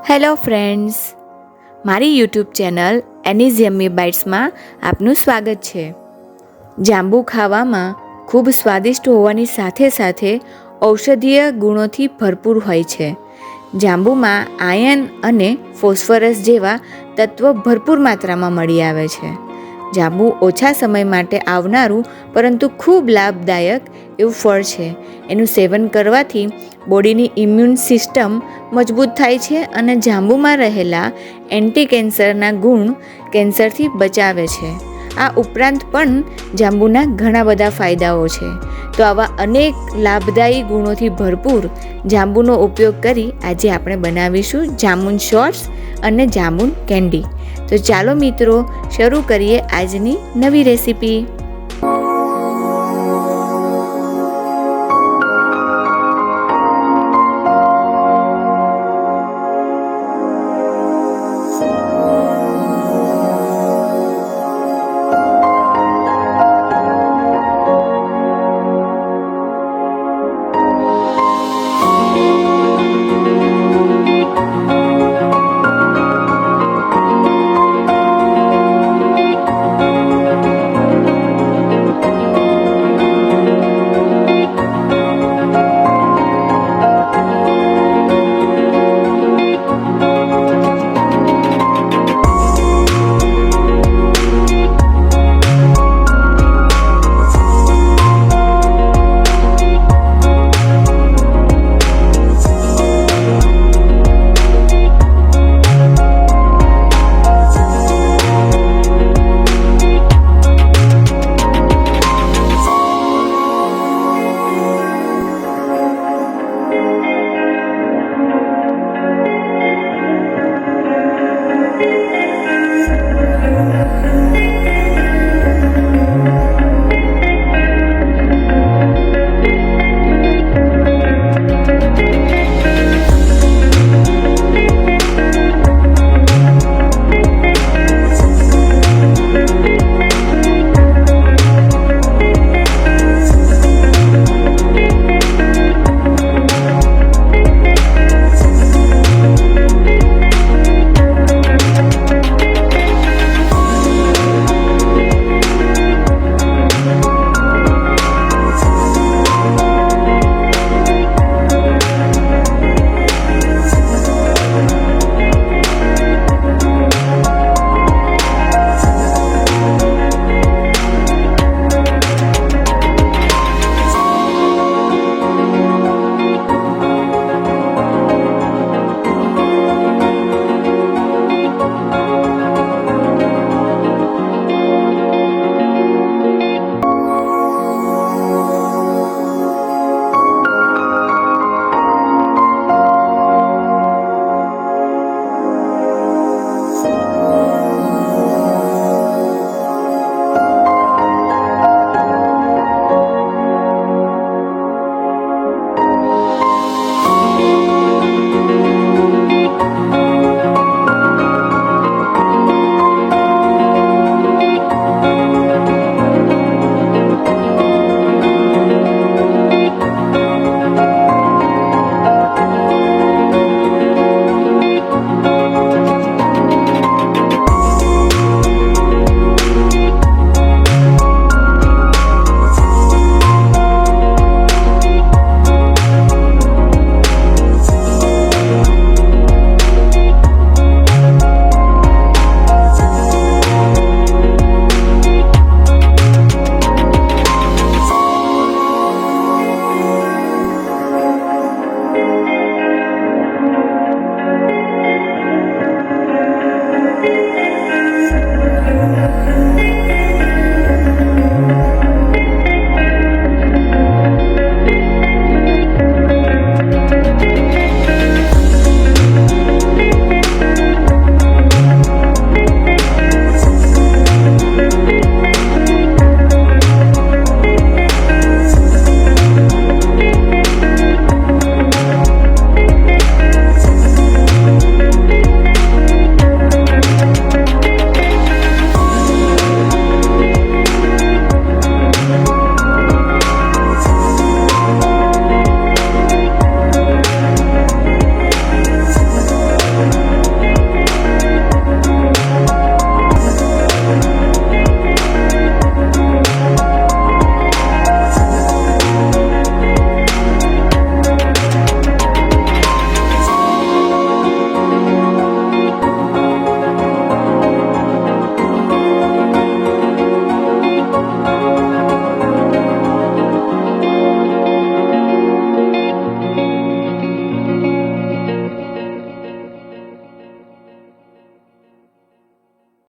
Hello friends, મારી YouTube channel એનીઝ yummy બાઇટ્સમાં આપનું સ્વાગત છે. જાંબુ ખાવામાં ખૂબ સ્વાદિષ્ટ હોવાની સાથે સાથે ઔષધીય ગુણોથી ભરપૂર હોય છે. જાંબુમાં આયર્ન અને ફોસ્ફરસ જેવા તત્વો ભરપૂર માત્રામાં મળી આવે છે. જાંબુ ઓછા સમય માટે આવનારું પરંતુ ખૂબ લાભદાયક એવું ફળ છે. એનું સેવન કરવાથી બોડીની ઇમ્યુન સિસ્ટમ મજબૂત થાય છે અને જાંબુમાં રહેલા એન્ટી કેન્સરના ગુણ કેન્સરથી બચાવે છે. આ ઉપરાંત પણ જાંબુના ઘણા બધા ફાયદાઓ છે. તો આવા અનેક લાભદાયી ગુણોથી ભરપૂર જાંબુનો ઉપયોગ કરી આજે આપણે બનાવીશું જામુન શોર્ટ્સ અને જામુન કેન્ડી. તો ચાલો મિત્રો, શરૂ કરીએ આજની નવી રેસીપી.